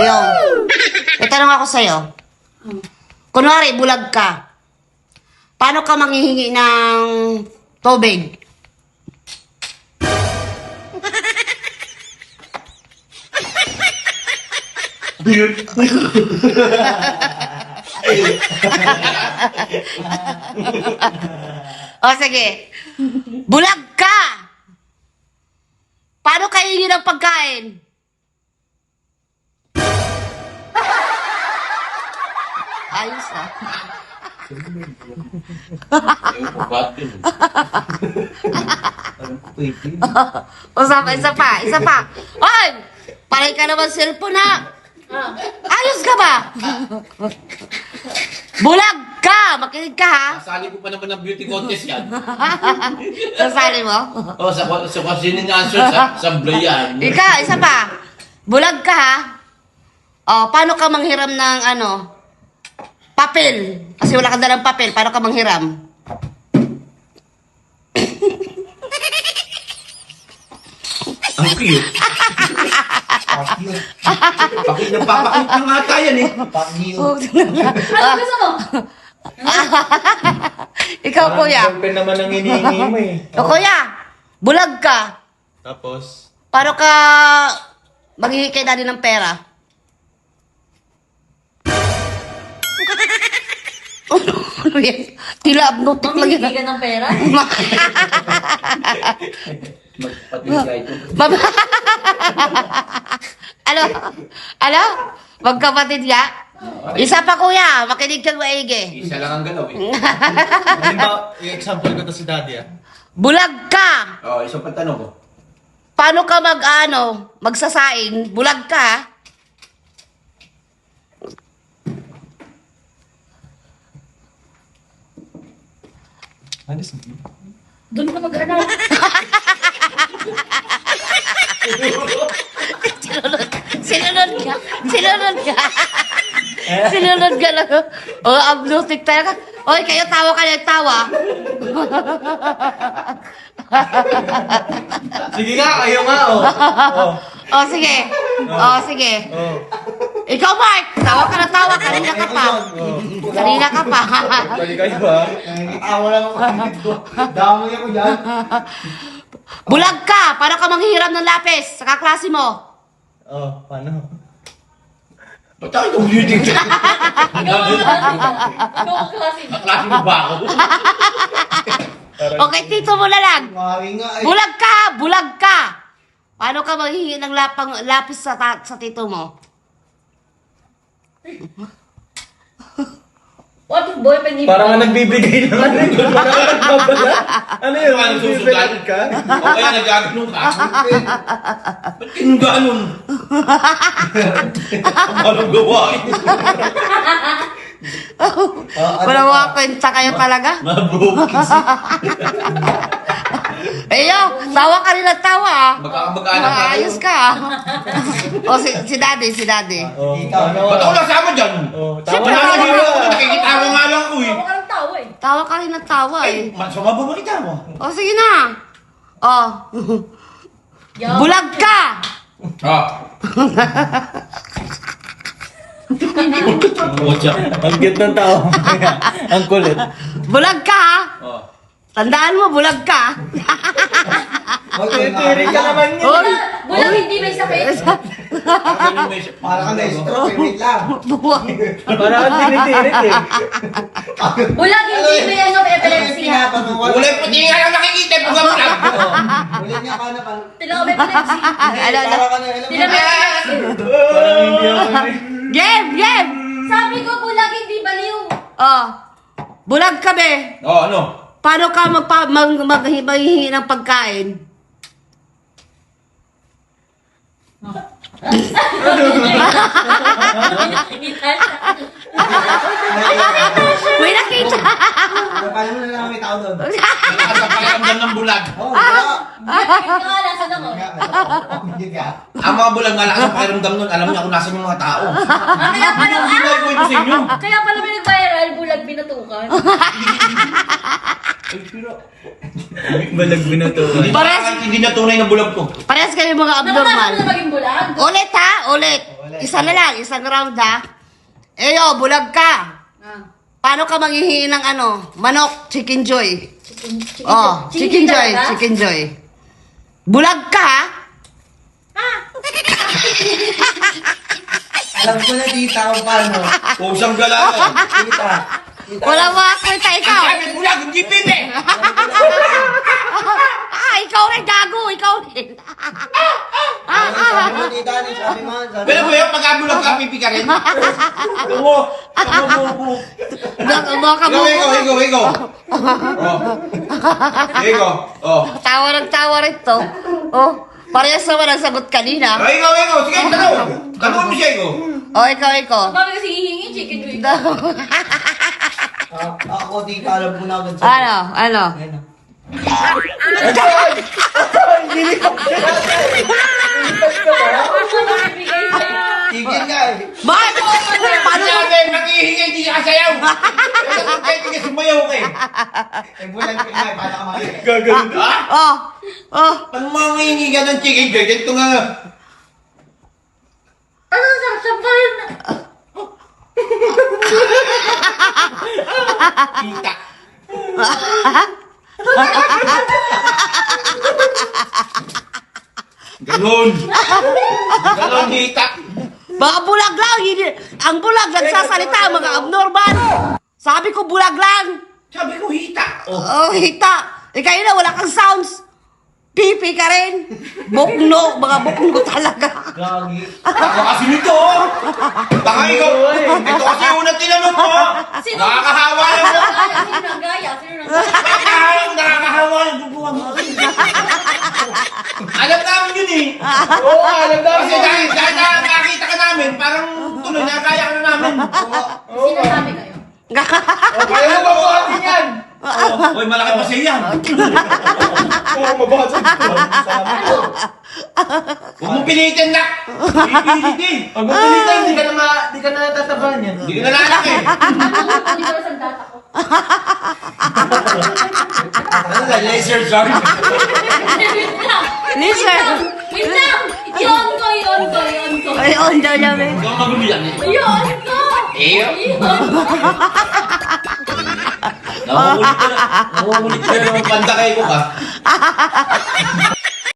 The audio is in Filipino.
Ayun. May tanong ako sa'yo. Kunwari, bulag ka. Paano ka manghihingi ng tubig? O sige. Bulag ka! Paano ka hihingi ng pagkain? Ayos ah. Isa pa. Oy! Paray ka naman cellphone ha! Ayos ka ba? Bulag ka! Makinig ka ha! Sasali ko pa naman ng beauty contest yan. Sasali mo? Oh, sa question and answer, sa blayan. Ikaw, isa pa. Bulag ka ha? O, paano ka manghiram ng papel? Kasi wala ka dalang papel. Paano ka manghiram? Ang cute. Pakit na nga tayo eh. Ano gusto mo? Ikaw, kuya. Siyempre naman ang hinihingi mo eh. O, kuya. Bulag ka. Tapos, Paano ka maghihingi kay daddy ng pera? Ano yan? Tila abnotik lang yan. Mamimigay ka ng pera? Magpatigay ito. Ano? Magkapatid ya? Isa pa kuya, makinig kang maigi. Isa lang ang galaw eh. halimbawa, yung example ko to si Daddy ah. Bulag ka! Oh, isang pantanong ko. Paano ka magsasaing? Bulag ka? Alis Doon ka mag-aral. Sinunod ka. Sinunod ka lang. O, abnutik tayo ka. Oy, kayo tawa ka ng tawa. Sige nga, kayo nga oh. O, sige. Oh. Ikaw, Mark. Tawa ka ng tawa. Kanina ka pa. Kanina ka pa. Kali kayo ha. Awa lang ako kapatid ko. Damay ako dyan. Bulag ka. Paano ka manghihiram ng lapis sa kaklase mo? Oh, paano? Ba't tayo itong beauty? Ikaw ang klase. Klase mo ba ako? Okay, tito mo na lang. Mari nga eh. Bulag ka. Paano ka manghihingi ng lapis sa tito mo? What if boy pa hindi Parang nga nagbibigay naman eh. Parang nga nagbabala. Ano yun? Paano Nagbibigay susugal? ka? O kaya nagagano ka? Ba't kinong ganon? Anong gawain? Wala mga kwenta kayo talaga? Mabroke. Ayo, tawa ka rin ng tawa ah. Magkakamag-anak na tayo. Ayos ka ah. O, si daddy. Oh, Tita, paano? Ba't ako nasama dyan? Oh, Siyempre, tama na Nakakita yun. ako, nakikitawa nga lang ako eh. Tawa ka ng tawa eh. Tawa ka rin ng tawa eh. Masama ba makita mo? O, sige na. O, Yaman. bulag ka. Ah. Ang cute ng tao. Ang kulit. Bulag ka ha. Oh. Tandaan mo, bulag ka. Titirin ka naman yun. Oy, Bulang hindi may sakit. para ka na-stroke. Wait lang. Parang ang tinitirin eh. Bulang hindi may epilepsy ha. Ulay puti nga lang nakikita mo ka lang. Ulit nga ka na pa. Tila ko may epilepsy. Ano? Para ka na alam Tila may epilepsy. Parang hindi ako Game. Sabi ko bulang hindi baliw. O, bulag ka be. Oh, ano? Paano ka maghihingi ng pagkain? May nakita. Paano mo na lang may tao doon? Malakas ang pakiramdam ng bulag. Oo, wala. Ikaw nga, nasan ako? Hindi ka. Ang mga bulag malakas ang pakiramdam nun. Alam niya kung nasan yung mga tao. Kaya pala, Bulag ko ito sa inyo. kaya pala may nag-viral, bulag binatukan. Ay, pero... Balag binatuan. Hindi na tunay na bulag to. Parehas kayo mga Nakatapos abnormal. na maging bulag. Ulit ha, ulit. Isa na lang, isang round ha. Eyo, bulag ka. Ah. Paano ka manghihingi ng ano? Manok, chicken joy. Chicken, Oh, chicken joy, talaga? chicken joy. Bulag ka ha? Alam ko na tita kung paano. Pusang galalan. Tita. Tita. Wala makakwenta ikaw. Sabi bulag, hindi pwede. Ikaw rin, gago, ikaw rin. Sabi mo tita, sabi mo. Sabi Pero mo. kuya, pagkabulag ka, pipi ka rin. Ako, ako. Baka mo. Ikaw. Ikaw. Oh. Tawa ng tawa rin to. Oh, parehas naman ang sagot kanina. Oh, ikaw. Sige, tanong. Tanong mo siya, ikaw. Oh, ikaw. Bakit kasi hihingi chicken joy? Ako tita, alam ko na agad sa... Ano? Ayun na. Tigil ka eh. Bakit? Paano mo? Sabi, nag-ihingi, hindi siya kasayaw. Kaya hindi ka sumayaw ka eh. Eh, bulan ka na eh, paano ka makikita? Gagawin. Ha? Oh. Ano mangingi ka ng chicken joy? Ganito nga. Ano sa yun? Kita. Ganon, hita. Baka bulag lang. Ang bulag nagsasalita, mga abnormal. Sabi ko bulag lang. Sabi ko hita. Oh. Oh, hita. Kayo na, wala kang sounds. Pipi ka rin. Bukno, mga bukno talaga. Gagi. Ako kasi nito, oh. Baka ikaw. Ito kasi yung unang tinanong mo. Nakakahawa lang mo. Sino nang gaya? Nakakahawa lang bubuhan mo. Alam namin yun eh. Oo, alam na. Kasi dahil nakakita ka namin, parang tuloy na kaya ka na namin. Sinasabi kayo. Kaya mo ba buhatin yan? Uy, malaki pa siya yan. Oo, mabasag ko. Huwag mong pilitin na. Pipilitin. Ang mapilitan, di ka na tatabahan yan. Hindi ka na lalaki. Hindi ko sa data ko. Ano na, laser shot? Wait lang. Listen. Wait lang. Iyon ko. Ay, on daw namin. Huwag kang magulo yan eh. Iyon ko. Eh? Iyon ko. Nakukulit ka na. Nakukulit ka na ng pandakay ko ka.